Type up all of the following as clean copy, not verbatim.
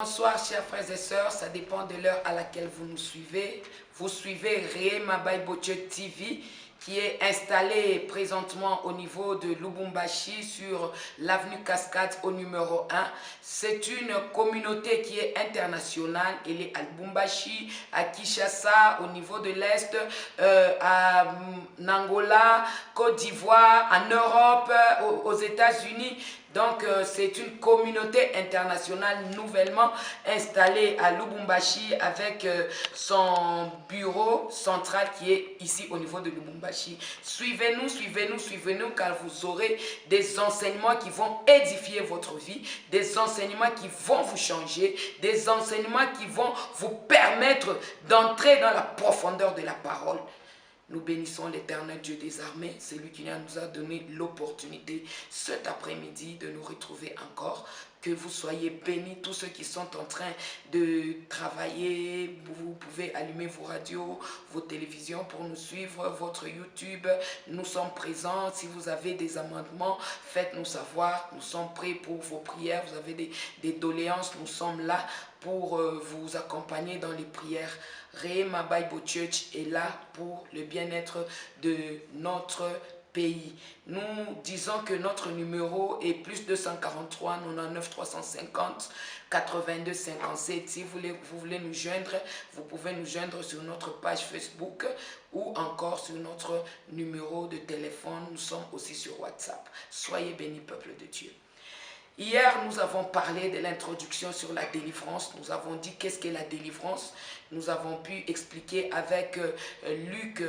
Bonsoir chers frères et sœurs, ça dépend de l'heure à laquelle vous nous suivez. Vous suivez Rehema Bible Church TV qui est installé présentement au niveau de Lubumbashi sur l'avenue Cascade au numéro 1. C'est une communauté qui est internationale. Elle est à Lubumbashi, à Kinshasa, au niveau de l'Est, à Angola, Côte d'Ivoire, en Europe, aux États-Unis. Donc, c'est une communauté internationale nouvellement installée à Lubumbashi avec son bureau central qui est ici au niveau de Lubumbashi. Suivez-nous, suivez-nous, suivez-nous car vous aurez des enseignements qui vont édifier votre vie, des enseignements qui vont vous changer, des enseignements qui vont vous permettre d'entrer dans la profondeur de la parole. Nous bénissons l'Éternel Dieu des armées, celui qui nous a donné l'opportunité cet après-midi de nous retrouver encore. Que vous soyez bénis, tous ceux qui sont en train de travailler. Vous pouvez allumer vos radios, vos télévisions pour nous suivre, votre YouTube. Nous sommes présents. Si vous avez des amendements, faites-nous savoir. Nous sommes prêts pour vos prières. Vous avez des doléances, nous sommes là pour vous accompagner dans les prières. Rehema Bible Church est là pour le bien-être de notre pays. Nous disons que notre numéro est plus 243 99 350 82 57. Si vous voulez nous joindre, vous pouvez nous joindre sur notre page Facebook ou encore sur notre numéro de téléphone. Nous sommes aussi sur WhatsApp. Soyez bénis, peuple de Dieu. Hier, nous avons parlé de l'introduction sur la délivrance. Nous avons dit qu'est-ce qu'est la délivrance. Nous avons pu expliquer avec Luc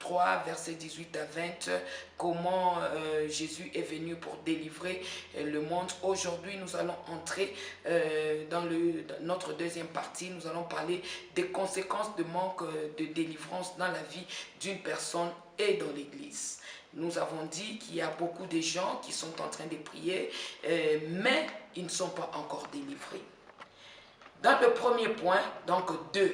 3, versets 18 à 20, comment Jésus est venu pour délivrer le monde. Aujourd'hui, nous allons entrer dans notre deuxième partie. Nous allons parler des conséquences de manque de délivrance dans la vie d'une personne et dans l'Église. Nous avons dit qu'il y a beaucoup de gens qui sont en train de prier, mais ils ne sont pas encore délivrés. Dans le premier point, donc 2.1,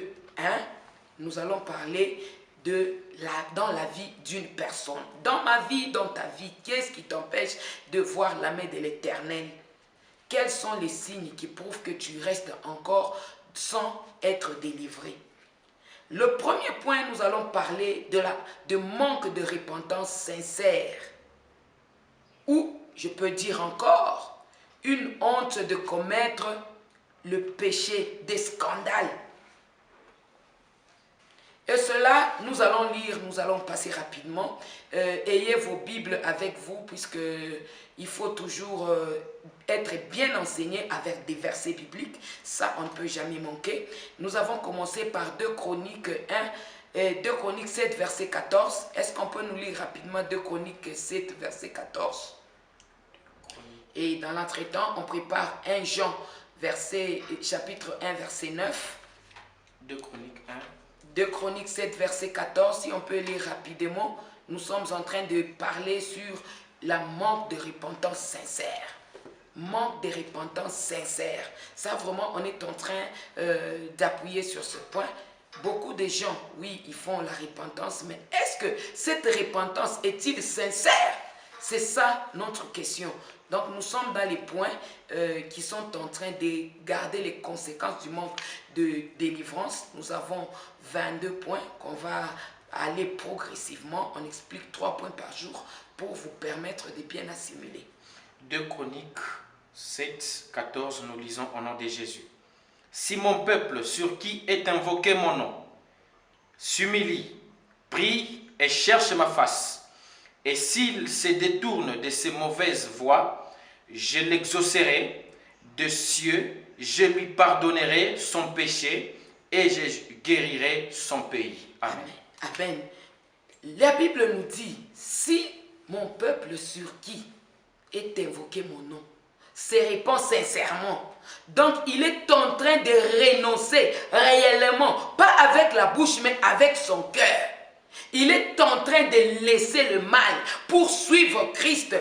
nous allons parler dans la vie d'une personne. Dans ma vie, dans ta vie, qu'est-ce qui t'empêche de voir la main de l'Éternel? Quels sont les signes qui prouvent que tu restes encore sans être délivré? Le premier point, nous allons parler de manque de repentance sincère. Ou, je peux dire encore, une honte de commettre le péché des scandales. Et cela, nous allons lire, nous allons passer rapidement. Ayez vos Bibles avec vous, puisque il faut toujours être bien enseigné avec des versets bibliques. Ça, on ne peut jamais manquer. Nous avons commencé par 2 Chroniques 1 et 2 Chroniques 7, verset 14. Est-ce qu'on peut nous lire rapidement 2 Chroniques 7, verset 14? Et dans l'entretemps, on prépare 1 Jean, chapitre 1, verset 9. 2 Chroniques 1. 2 Chroniques 7, verset 14, si on peut lire rapidement, nous sommes en train de parler sur la manque de repentance sincère. Manque de repentance sincère. Ça, vraiment, on est en train d'appuyer sur ce point. Beaucoup de gens, oui, ils font la repentance, mais est-ce que cette repentance est-il sincère? C'est ça notre question. Donc, nous sommes dans les points qui sont en train de garder les conséquences du manque de délivrance. Nous avons 22 points qu'on va aller progressivement. On explique 3 points par jour pour vous permettre de bien assimiler. 2 Chroniques 7, 14, nous lisons au nom de Jésus. Si mon peuple sur qui est invoqué mon nom s'humilie, prie et cherche ma face, et s'il se détourne de ses mauvaises voies, je l'exaucerai de cieux, je lui pardonnerai son péché et je guérirai son pays. Amen. Amen. La Bible nous dit, si mon peuple sur qui est invoqué mon nom se répand sincèrement, donc il est en train de renoncer réellement, pas avec la bouche, mais avec son cœur. Il est en train de laisser le mal pour suivre Christ.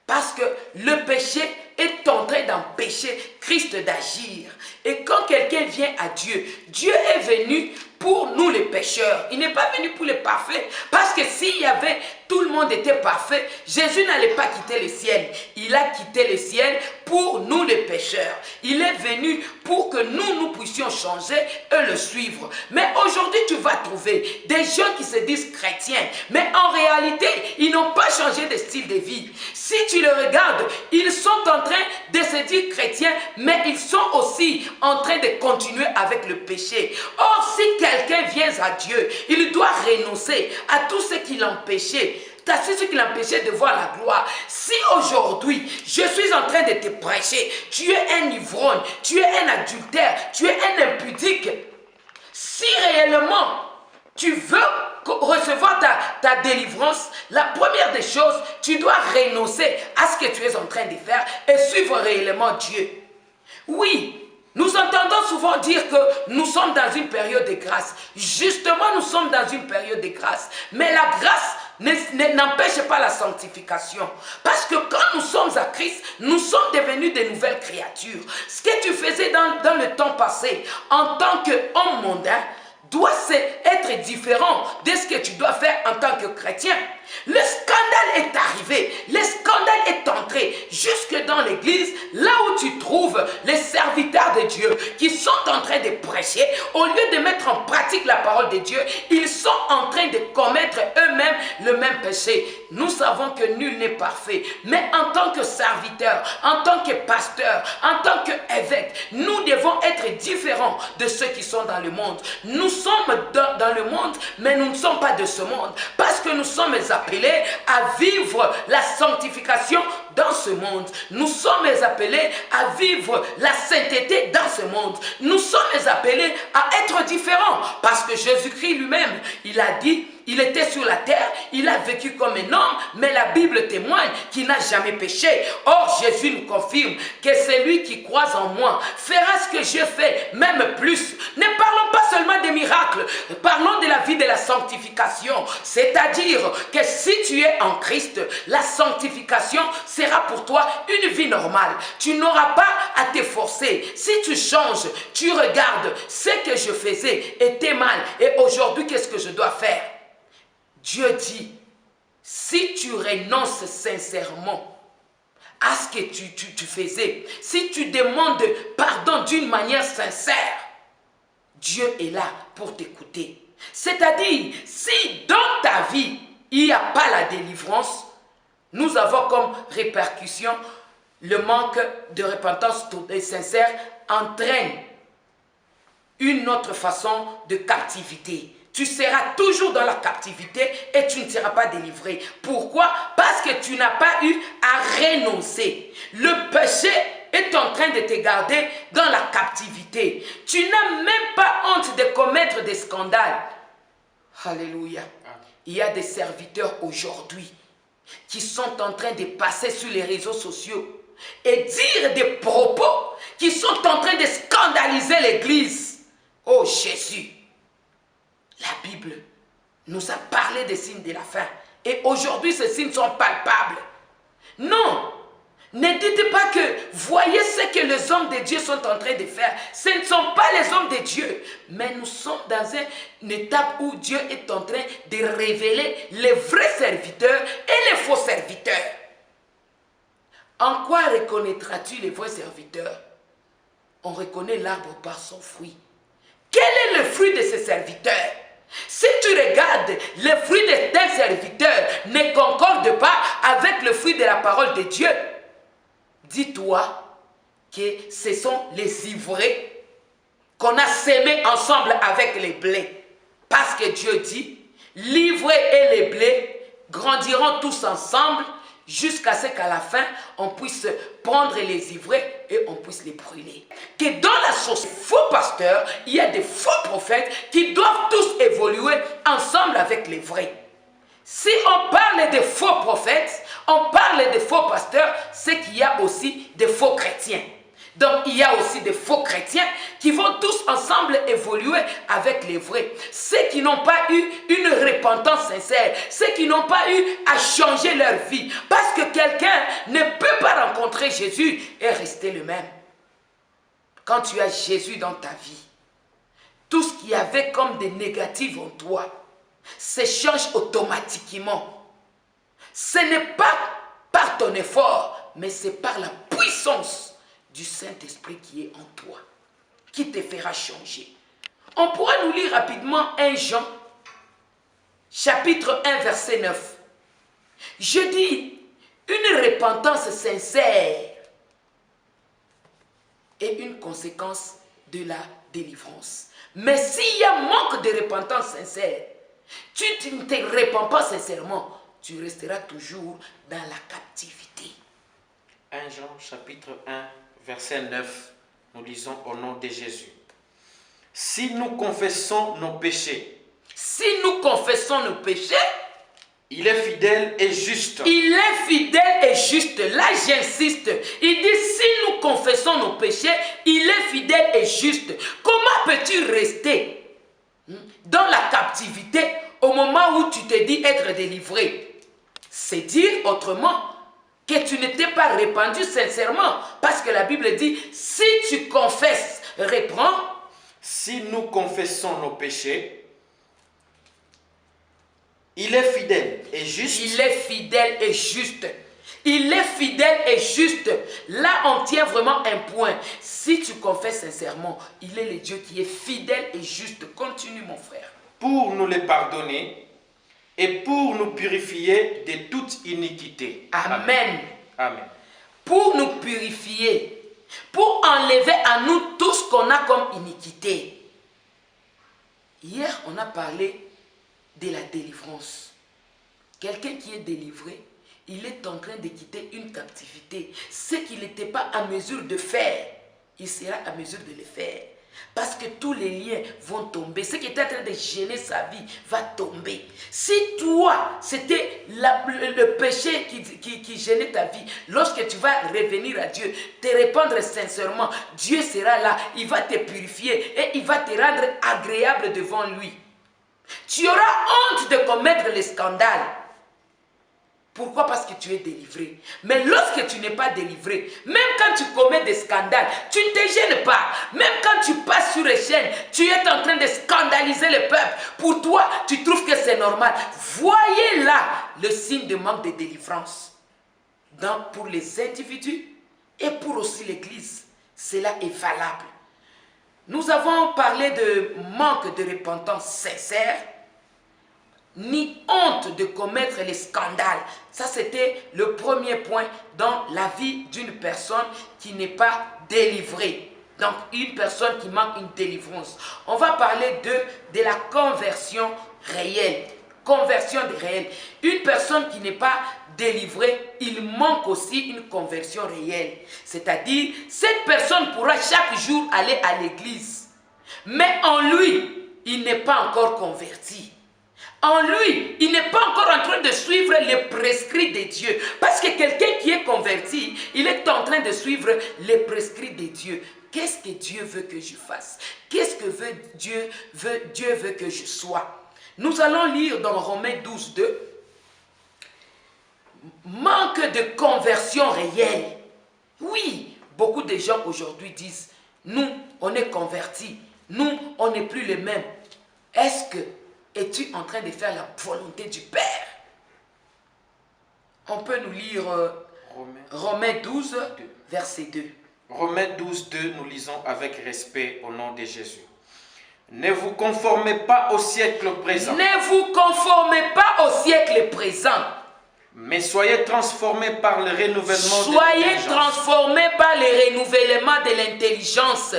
Parce que le péché est en train d'empêcher Christ d'agir. Et quand quelqu'un vient à Dieu, Dieu est venu pour nous les pécheurs. Il n'est pas venu pour les parfaits. Parce que s'il y avait, tout le monde était parfait, Jésus n'allait pas quitter le ciel. Il a quitté le ciel pour nous les pécheurs. Il est venu pour que nous puissions changer et le suivre. Mais aujourd'hui, tu vas trouver des gens qui se disent chrétiens. Mais en réalité, ils n'ont pas changé de style de vie. Si tu les regardes, ils sont en train de se dire chrétiens, mais ils sont aussi en train de continuer avec le péché. Or, si quelqu'un vient à Dieu, il doit renoncer à tout ce qui l'empêchait. C'est ce qui l'empêchait de voir la gloire. Si aujourd'hui, je suis en train de te prêcher, tu es un ivrogne, tu es un adultère, tu es un impudique. Si réellement tu veux recevoir ta délivrance, la première des choses, tu dois renoncer à ce que tu es en train de faire et suivre réellement Dieu. Oui. Nous entendons souvent dire que nous sommes dans une période de grâce. Justement, nous sommes dans une période de grâce. Mais la grâce n'empêche pas la sanctification. Parce que quand nous sommes à Christ, nous sommes devenus de nouvelles créatures. Ce que tu faisais dans le temps passé, en tant qu'homme mondain, doit être différent de ce que tu dois faire en tant que chrétien. Le scandale est arrivé, le scandale est entré jusque dans l'église, là où tu trouves les serviteurs de Dieu qui sont en train de prêcher. Au lieu de mettre en pratique la parole de Dieu, ils sont en train de commettre eux-mêmes le même péché. Nous savons que nul n'est parfait, mais en tant que serviteur, en tant que pasteur, en tant qu'évêque, nous devons être différents de ceux qui sont dans le monde. Nous sommes dans le monde, mais nous ne sommes pas de ce monde, parce que nous sommes appelés à vivre la sanctification dans ce monde. Nous sommes appelés à vivre la sainteté dans ce monde. Nous sommes appelés à être différents, parce que Jésus-Christ lui-même, il a dit, il était sur la terre, il a vécu comme un homme, mais la Bible témoigne qu'il n'a jamais péché. Or, Jésus nous confirme que celui qui croit en moi fera ce que je fais, même plus. Ne parlons pas seulement des miracles, parlons de la vie de la sanctification. C'est-à-dire que si tu es en Christ, la sanctification sera pour toi une vie normale. Tu n'auras pas à te forcer. Si tu changes, tu regardes ce que je faisais était mal et aujourd'hui, qu'est-ce que je dois faire? Dieu dit, si tu renonces sincèrement à ce que tu faisais, si tu demandes pardon d'une manière sincère, Dieu est là pour t'écouter. C'est-à-dire, si dans ta vie, il n'y a pas la délivrance, nous avons comme répercussion le manque de repentance sincère entraîne une autre façon de captivité. Tu seras toujours dans la captivité et tu ne seras pas délivré. Pourquoi? Parce que tu n'as pas eu à renoncer. Le péché est en train de te garder dans la captivité. Tu n'as même pas honte de commettre des scandales. Alléluia. Il y a des serviteurs aujourd'hui qui sont en train de passer sur les réseaux sociaux et dire des propos qui sont en train de scandaliser l'Église. Oh Jésus! La Bible nous a parlé des signes de la fin. Et aujourd'hui, ces signes sont palpables. Non, ne dites pas que voyez ce que les hommes de Dieu sont en train de faire. Ce ne sont pas les hommes de Dieu. Mais nous sommes dans une étape où Dieu est en train de révéler les vrais serviteurs et les faux serviteurs. En quoi reconnaîtras-tu les vrais serviteurs? On reconnaît l'arbre par son fruit. Quel est le fruit de ces serviteurs? Si tu regardes, le fruit de tes serviteurs ne concorde pas avec le fruit de la parole de Dieu, dis-toi que ce sont les ivraies qu'on a sémés ensemble avec les blés. Parce que Dieu dit, l'ivraie et les blés grandiront tous ensemble jusqu'à ce qu'à la fin, on puisse prendre les ivraies et on puisse les brûler. Que dans la société, faux pasteurs, il y a des faux prophètes qui doivent tous évoluer ensemble avec les vrais. Si on parle de faux prophètes, on parle de faux pasteurs, c'est qu'il y a aussi des faux chrétiens. Donc, il y a aussi des faux chrétiens qui vont tous ensemble évoluer avec les vrais. Ceux qui n'ont pas eu une repentance sincère, ceux qui n'ont pas eu à changer leur vie. Parce que quelqu'un ne peut pas rencontrer Jésus et rester le même. Quand tu as Jésus dans ta vie, tout ce qu'il y avait comme des négatifs en toi s'échange automatiquement. Ce n'est pas par ton effort, mais c'est par la puissance du Saint-Esprit qui est en toi, qui te fera changer. On pourra nous lire rapidement 1 Jean, chapitre 1, verset 9. Je dis, une repentance sincère est une conséquence de la délivrance. Mais s'il y a manque de repentance sincère, tu ne te repens pas sincèrement, tu resteras toujours dans la captivité. 1 Jean chapitre 1 verset 9, nous lisons au nom de Jésus. Si nous confessons nos péchés, il est fidèle et juste. Il est fidèle et juste. Là, j'insiste. Il dit, si nous confessons nos péchés, il est fidèle et juste. Comment peux-tu rester dans la captivité au moment où tu te dis être délivré? C'est dire autrement que tu ne t'es pas répandu sincèrement. Parce que la Bible dit, si tu confesses, reprends. Si nous confessons nos péchés, il est fidèle et juste. Il est fidèle et juste. Il est fidèle et juste. Là, on tient vraiment un point. Si tu confesses sincèrement, il est le Dieu qui est fidèle et juste. Continue, mon frère. Pour nous les pardonner et pour nous purifier de toute iniquité. Amen. Amen. Pour nous purifier, pour enlever à nous tout ce qu'on a comme iniquité. Hier, on a parlé de la délivrance. Quelqu'un qui est délivré, il est en train de quitter une captivité. Ce qu'il n'était pas à mesure de faire, il sera à mesure de le faire. Parce que tous les liens vont tomber. Ce qui était en train de gêner sa vie va tomber. Si toi, c'était le péché qui gênait ta vie, lorsque tu vas revenir à Dieu, te répandre sincèrement, Dieu sera là, il va te purifier et il va te rendre agréable devant lui. Tu auras honte de commettre les scandales. Pourquoi? Parce que tu es délivré. Mais lorsque tu n'es pas délivré, même quand tu commets des scandales, tu ne te gênes pas. Même quand tu passes sur les chaînes, tu es en train de scandaliser le peuple. Pour toi, tu trouves que c'est normal. Voyez là le signe de manque de délivrance. Pour les individus et pour aussi l'Église, cela est valable. Nous avons parlé de manque de repentance sincère, ni honte de commettre les scandales. Ça, c'était le premier point dans la vie d'une personne qui n'est pas délivrée. Donc, une personne qui manque une délivrance. On va parler de la conversion réelle. Conversion réelle. Une personne qui n'est pas délivrée, il manque aussi une conversion réelle. C'est-à-dire, cette personne pourra chaque jour aller à l'église. Mais en lui, il n'est pas encore converti. En lui, il n'est pas encore en train de suivre les prescrits de Dieu. Parce que quelqu'un qui est converti, il est en train de suivre les prescrits de Dieu. Qu'est-ce que Dieu veut que je fasse? Qu'est-ce que Dieu veut que je sois? Nous allons lire dans Romains 12, 2. Manque de conversion réelle. Oui, beaucoup de gens aujourd'hui disent, nous, on est convertis. Nous, on n'est plus les mêmes. Est-ce que es-tu en train de faire la volonté du Père? On peut nous lire Romains 12, verset 2. Romains 12, 2, nous lisons avec respect au nom de Jésus. Ne vous conformez pas au siècle présent. Ne vous conformez pas au siècle présent. Mais soyez transformés par le renouvellement de l'intelligence. Soyez transformés par le renouvellement de l'intelligence.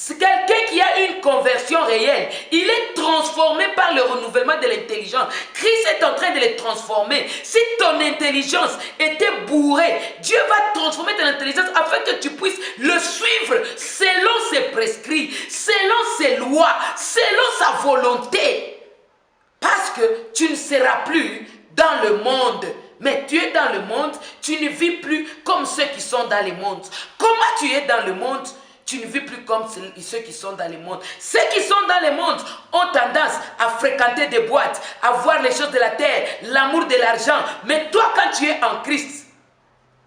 Quelqu'un qui a une conversion réelle, il est transformé par le renouvellement de l'intelligence. Christ est en train de le transformer. Si ton intelligence était bourrée, Dieu va transformer ton intelligence afin que tu puisses le suivre selon ses prescrits, selon ses lois, selon sa volonté. Parce que tu ne seras plus dans le monde, Mais tu es dans le monde, tu ne vis plus comme ceux qui sont dans le monde. Comment tu es dans le monde? Tu ne vis plus comme ceux qui sont dans le monde. Ceux qui sont dans le monde ont tendance à fréquenter des boîtes, à voir les choses de la terre, l'amour de l'argent. Mais toi, quand tu es en Christ,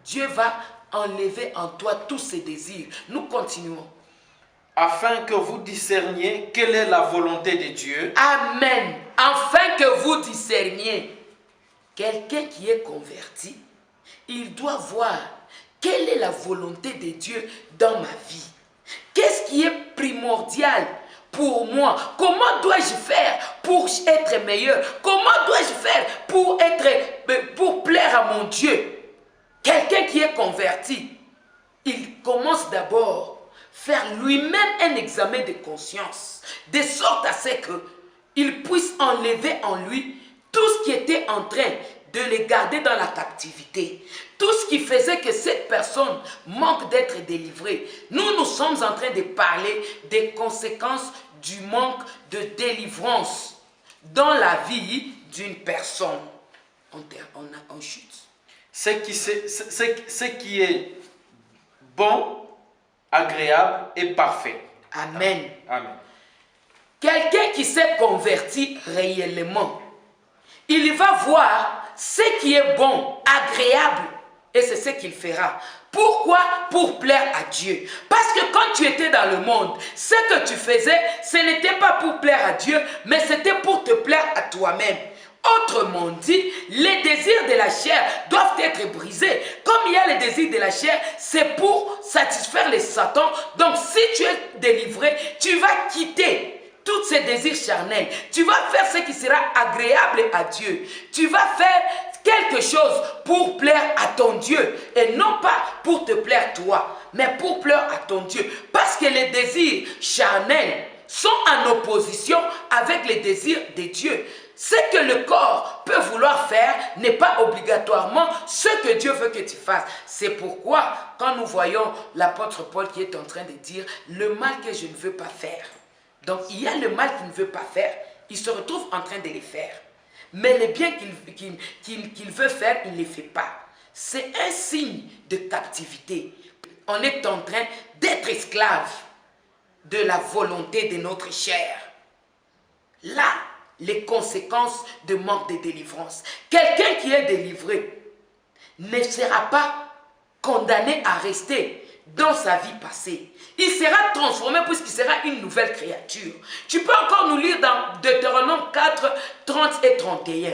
Dieu va enlever en toi tous ces désirs. Nous continuons. Afin que vous discerniez quelle est la volonté de Dieu. Amen. Afin que vous discerniez. Quelqu'un qui est converti, il doit voir quelle est la volonté de Dieu dans ma vie. Qu'est-ce qui est primordial pour moi? Comment dois-je faire pour être meilleur? Comment dois-je faire pour plaire à mon Dieu? Quelqu'un qui est converti, il commence d'abord faire lui-même un examen de conscience, de sorte à ce qu'il puisse enlever en lui tout ce qui était en train de les garder dans la captivité. Tout ce qui faisait que cette personne manque d'être délivrée. Nous sommes en train de parler des conséquences du manque de délivrance dans la vie d'une personne. On chute. Ce qui est bon, agréable et parfait. Amen. Amen. Quelqu'un qui s'est converti réellement, il va voir ce qui est bon, agréable, et c'est ce qu'il fera. Pourquoi? Pour plaire à Dieu. Parce que quand tu étais dans le monde, ce que tu faisais, ce n'était pas pour plaire à Dieu, mais c'était pour te plaire à toi-même. Autrement dit, les désirs de la chair doivent être brisés. Comme il y a les désirs de la chair, c'est pour satisfaire les satans. Donc si tu es délivré, tu vas quitter tous ces désirs charnels. Tu vas faire ce qui sera agréable à Dieu. Tu vas faire quelque chose pour plaire à ton Dieu. Et non pas pour te plaire toi, mais pour plaire à ton Dieu. Parce que les désirs charnels sont en opposition avec les désirs de Dieu. Ce que le corps peut vouloir faire n'est pas obligatoirement ce que Dieu veut que tu fasses. C'est pourquoi, quand nous voyons l'apôtre Paul qui est en train de dire « le mal que je ne veux pas faire ». Donc, il y a le mal qu'il ne veut pas faire, il se retrouve en train de les faire. Mais le bien qu'il veut faire, il ne les fait pas. C'est un signe de captivité. On est en train d'être esclave de la volonté de notre chair. Là, les conséquences de manque de délivrance. Quelqu'un qui est délivré ne sera pas condamné à rester dans sa vie passée. Il sera transformé puisqu'il sera une nouvelle créature. Tu peux encore nous lire dans Deutéronome 4, 30 et 31.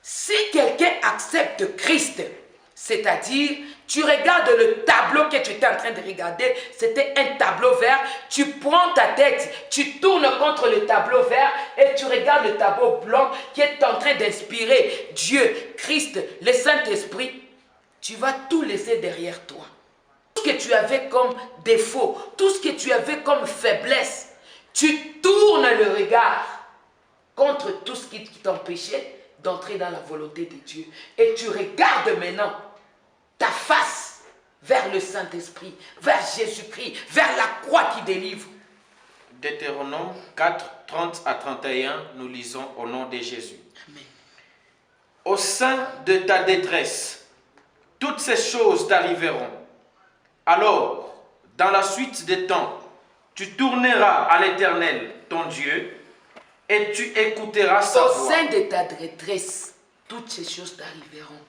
Si quelqu'un accepte Christ, c'est-à-dire, tu regardes le tableau que tu étais en train de regarder, c'était un tableau vert, tu prends ta tête, tu tournes contre le tableau vert et tu regardes le tableau blanc qui est en train d'inspirer Dieu, Christ, le Saint-Esprit, tu vas tout laisser derrière toi. Tout ce que tu avais comme défaut, tout ce que tu avais comme faiblesse, tu tournes le regard contre tout ce qui t'empêchait d'entrer dans la volonté de Dieu. Et tu regardes maintenant ta face vers le Saint-Esprit, vers Jésus-Christ, vers la croix qui délivre. Deutéronome 4, 30 à 31, nous lisons au nom de Jésus. Amen. Au sein de ta détresse, toutes ces choses t'arriveront. Alors, dans la suite des temps, tu tourneras à l'Éternel, ton Dieu, et tu écouteras sa voix. Au sein de ta détresse, toutes ces choses t'arriveront.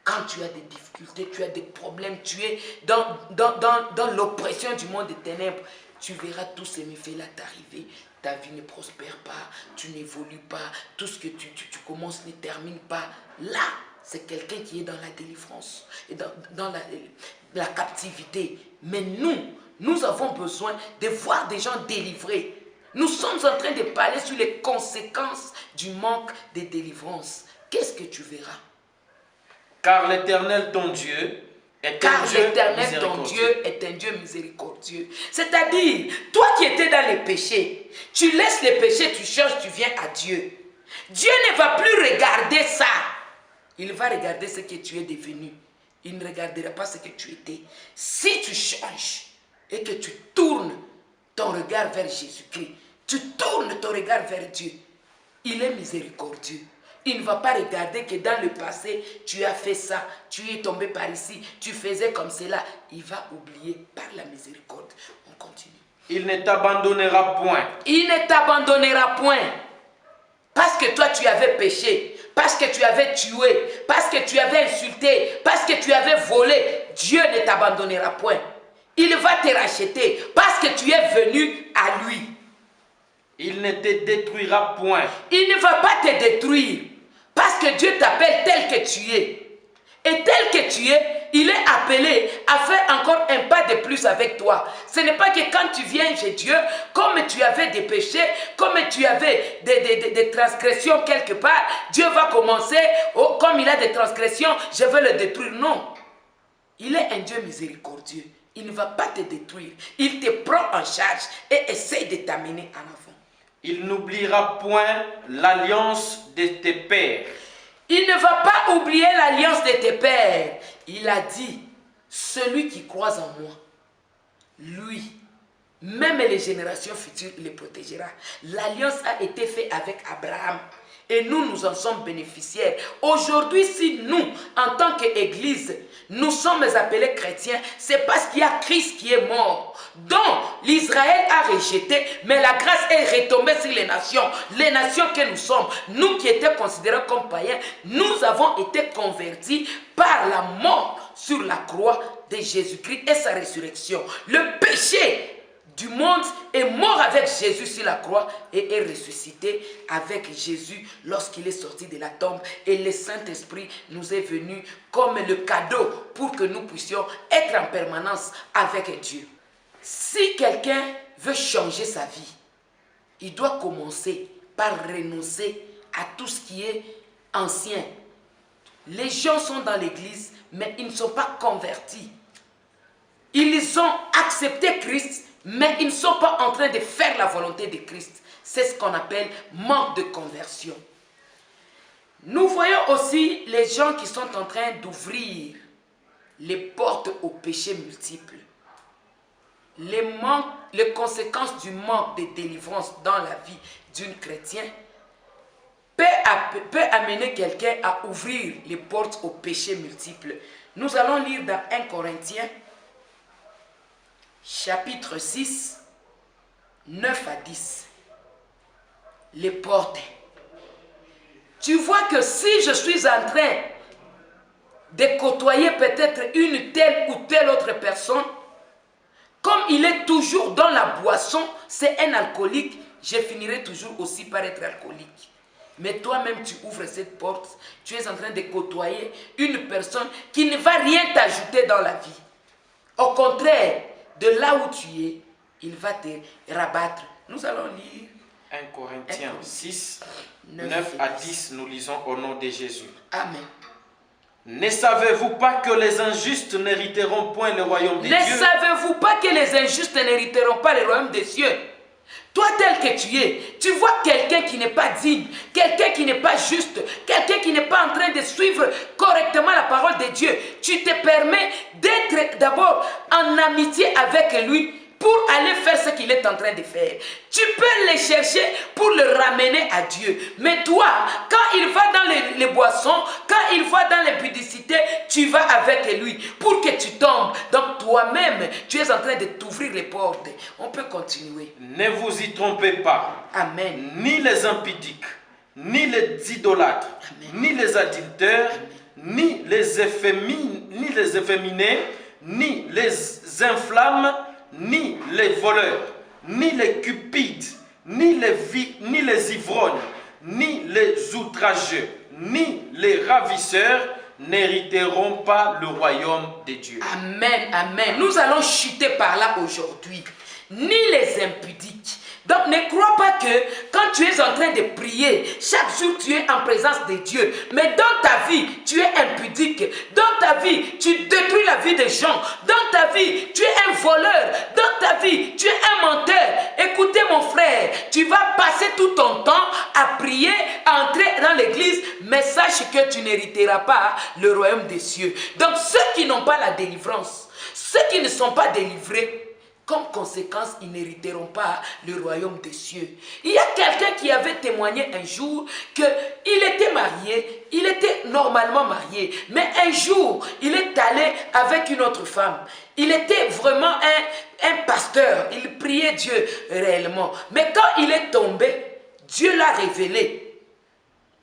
Quand tu as des difficultés, tu as des problèmes, tu es dans l'oppression du monde des ténèbres, tu verras tous ces méfaits-là t'arriver. Ta vie ne prospère pas, tu n'évolues pas, tout ce que tu commences ne termine pas. Là, c'est quelqu'un qui est dans la délivrance et dans la captivité. Mais nous avons besoin de voir des gens délivrés. Nous sommes en train de parler sur les conséquences du manque de délivrance. Qu'est-ce que tu verras? Car l'Éternel, ton Dieu, est un Dieu miséricordieux. C'est-à-dire, toi qui étais dans les péchés, tu laisses les péchés, tu changes, tu viens à Dieu. Dieu ne va plus regarder ça. Il va regarder ce que tu es devenu. Il ne regardera pas ce que tu étais. Si tu changes et que tu tournes ton regard vers Jésus-Christ, tu tournes ton regard vers Dieu, il est miséricordieux. Il ne va pas regarder que dans le passé, tu as fait ça, tu es tombé par ici, tu faisais comme cela. Il va oublier par la miséricorde. On continue. Il ne t'abandonnera point. Il ne t'abandonnera point. Parce que toi, tu avais péché, parce que tu avais tué, parce que tu avais insulté, parce que tu avais volé, Dieu ne t'abandonnera point. Il va te racheter parce que tu es venu à lui. Il ne te détruira point. Il ne va pas te détruire parce que Dieu t'appelle tel que tu es. Et tel que tu es, il est appelé à faire encore un pas de plus avec toi. Ce n'est pas que quand tu viens chez Dieu, comme tu avais des péchés, comme tu avais des transgressions quelque part, Dieu va commencer, oh, comme il a des transgressions, je vais le détruire. Non. Il est un Dieu miséricordieux. Il ne va pas te détruire. Il te prend en charge et essaye de t'amener en avant. Il n'oubliera point l'alliance de tes pères. Il ne va pas oublier l'alliance de tes pères. Il a dit, celui qui croit en moi, lui, même les générations futures, il les protégera. L'alliance a été faite avec Abraham. Et nous en sommes bénéficiaires. Aujourd'hui, si nous, en tant qu'Église, nous sommes appelés chrétiens, c'est parce qu'il y a Christ qui est mort, dont l'Israël a rejeté, mais la grâce est retombée sur les nations que nous sommes. Nous qui étions considérés comme païens, nous avons été convertis par la mort sur la croix de Jésus-Christ et sa résurrection. Le péché du monde est mort avec Jésus sur la croix et est ressuscité avec Jésus lorsqu'il est sorti de la tombe. Et le Saint-Esprit nous est venu comme le cadeau pour que nous puissions être en permanence avec Dieu. Si quelqu'un veut changer sa vie, il doit commencer par renoncer à tout ce qui est ancien. Les gens sont dans l'église, mais ils ne sont pas convertis. Ils ont accepté Christ, mais ils ne sont pas en train de faire la volonté de Christ. C'est ce qu'on appelle manque de conversion. Nous voyons aussi les gens qui sont en train d'ouvrir les portes aux péchés multiples. Les conséquences du manque de délivrance dans la vie d'une chrétienne peut amener quelqu'un à ouvrir les portes aux péchés multiples. Nous allons lire dans 1 Corinthiens, chapitre 6, 9 à 10. Les portes. Tu vois que si je suis en train de côtoyer peut-être une telle ou telle autre personne, comme il est toujours dans la boisson, c'est un alcoolique, je finirai toujours aussi par être alcoolique. Mais toi-même, tu ouvres cette porte, tu es en train de côtoyer une personne qui ne va rien t'ajouter dans la vie. Au contraire, de là où tu es, il va te rabattre. Nous allons lire 1 Corinthiens 6, 9 à 10, nous lisons au nom de Jésus. Amen. Ne savez-vous pas que les injustes n'hériteront point le royaume des Ne dieux? savez-vous pas que les injustes n'hériteront pas le royaume des cieux? Toi tel que tu es, tu vois quelqu'un qui n'est pas digne, quelqu'un qui n'est pas juste, quelqu'un qui n'est pas en train de suivre correctement la parole de Dieu. Tu te permets d'être d'abord en amitié avec lui pour aller faire ce qu'il est en train de faire. Tu peux le chercher pour le ramener à Dieu. Mais toi, quand il va dans les boissons, quand il va dans l'impudicité, tu vas avec lui pour que tu tombes. Donc toi-même, tu es en train de t'ouvrir les portes. On peut continuer. Ne vous y trompez pas. Amen. Ni les impudiques, ni les idolâtres, Amen. ni les adultères, Amen. ni les efféminés, ni les inflammes, ni les voleurs, ni les cupides, ni les ivrognes, ni les outrageux, ni les ravisseurs n'hériteront pas le royaume de Dieu. Amen, amen. Nous allons chuter par là aujourd'hui. Ni les impudiques. Donc ne crois pas que quand tu es en train de prier, chaque jour tu es en présence de Dieu. Mais dans ta vie, tu es impudique. Dans ta vie, tu détruis la vie des gens. Dans ta vie, tu es un voleur. Dans ta vie, tu es un menteur. Écoutez mon frère, tu vas passer tout ton temps à prier, à entrer dans l'église, mais sache que tu n'hériteras pas le royaume des cieux. Donc ceux qui n'ont pas la délivrance, ceux qui ne sont pas délivrés, comme conséquence, ils n'hériteront pas le royaume des cieux. Il y a quelqu'un qui avait témoigné un jour qu'il était marié, il était normalement marié, mais un jour, il est allé avec une autre femme. Il était vraiment un pasteur, il priait Dieu réellement. Mais quand il est tombé, Dieu l'a révélé.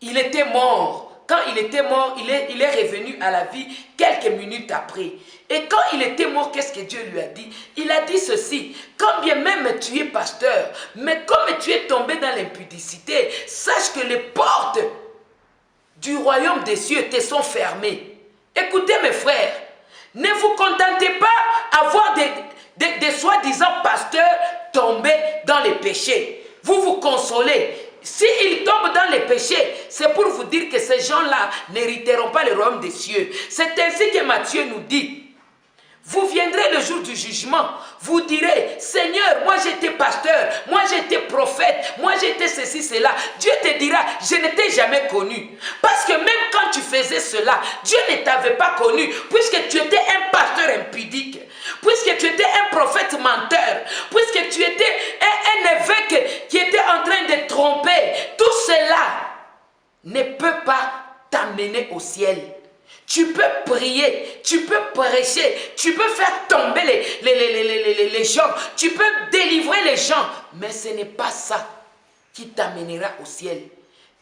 Il était mort. Quand il était mort, il est revenu à la vie quelques minutes après. Et quand il était mort, qu'est-ce que Dieu lui a dit? Il a dit ceci: quand bien même tu es pasteur, mais comme tu es tombé dans l'impudicité, sache que les portes du royaume des cieux te sont fermées. Écoutez mes frères, ne vous contentez pas d'avoir des soi-disant pasteurs tombés dans les péchés. Vous vous consolez. S'ils tombent dans les péchés, c'est pour vous dire que ces gens-là n'hériteront pas le royaume des cieux. C'est ainsi que Matthieu nous dit. Vous viendrez le jour du jugement, vous direz: Seigneur, moi j'étais pasteur, moi j'étais prophète, moi j'étais ceci, cela. Dieu te dira: je ne t'ai jamais connu. Parce que même quand tu faisais cela, Dieu ne t'avait pas connu, puisque tu étais un pasteur impudique, puisque tu étais un prophète menteur, puisque tu étais un évêque qui était en train de tromper. Tout cela ne peut pas t'amener au ciel. Tu peux prier, tu peux prêcher, tu peux faire tomber les gens, tu peux délivrer les gens, mais ce n'est pas ça qui t'amènera au ciel.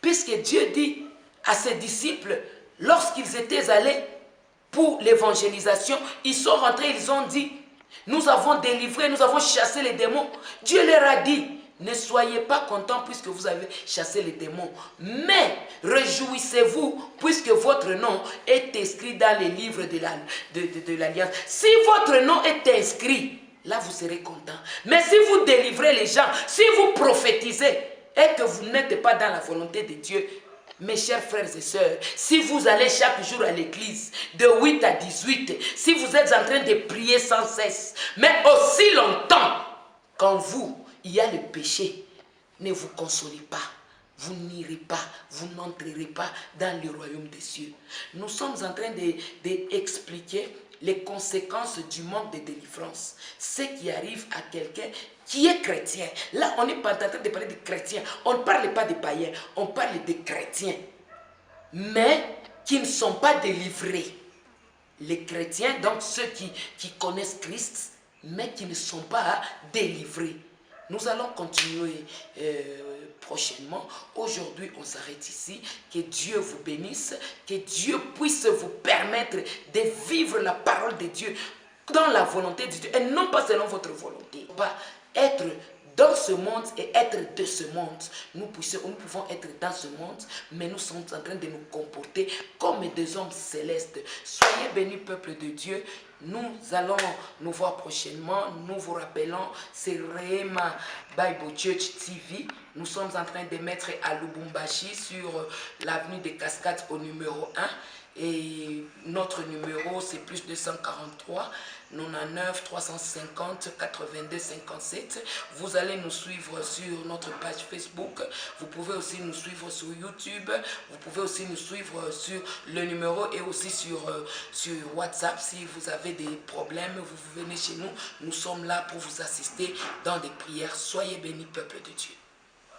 Puisque Dieu dit à ses disciples, lorsqu'ils étaient allés pour l'évangélisation, ils sont rentrés, ils ont dit: nous avons délivré, nous avons chassé les démons. Dieu leur a dit: ne soyez pas contents puisque vous avez chassé les démons, mais réjouissez-vous puisque votre nom est inscrit dans les livres de l'Alliance. Si votre nom est inscrit, là vous serez contents. Mais si vous délivrez les gens, si vous prophétisez et que vous n'êtes pas dans la volonté de Dieu, mes chers frères et sœurs, si vous allez chaque jour à l'église de 8 à 18, si vous êtes en train de prier sans cesse, mais aussi longtemps qu'en vous il y a le péché, ne vous consolez pas. Vous n'irez pas, vous n'entrerez pas dans le royaume des cieux. Nous sommes en train d'expliquer les conséquences du manque de délivrance. Ce qui arrive à quelqu'un qui est chrétien. Là, on n'est pas en train de parler de chrétiens. On ne parle pas de païens, on parle de chrétiens. Mais qui ne sont pas délivrés. Les chrétiens, donc ceux qui connaissent Christ, mais qui ne sont pas délivrés. Nous allons continuer prochainement. Aujourd'hui, on s'arrête ici. Que Dieu vous bénisse. Que Dieu puisse vous permettre de vivre la parole de Dieu dans la volonté de Dieu et non pas selon votre volonté. Pas être dans ce monde et être de ce monde. Nous pouvons être dans ce monde, mais nous sommes en train de nous comporter comme des hommes célestes. Soyez bénis, peuple de Dieu. Nous allons nous voir prochainement. Nous vous rappelons, c'est Rema Bible Church TV. Nous sommes en train de mettre à Lubumbashi sur l'avenue des Cascades au numéro 1. Et notre numéro, c'est plus 243 99 350 82 57. Vous allez nous suivre sur notre page Facebook. Vous pouvez aussi nous suivre sur YouTube. Vous pouvez aussi nous suivre sur le numéro et aussi sur WhatsApp. Si vous avez des problèmes, vous venez chez nous. Nous sommes là pour vous assister dans des prières. Soyez bénis, peuple de Dieu.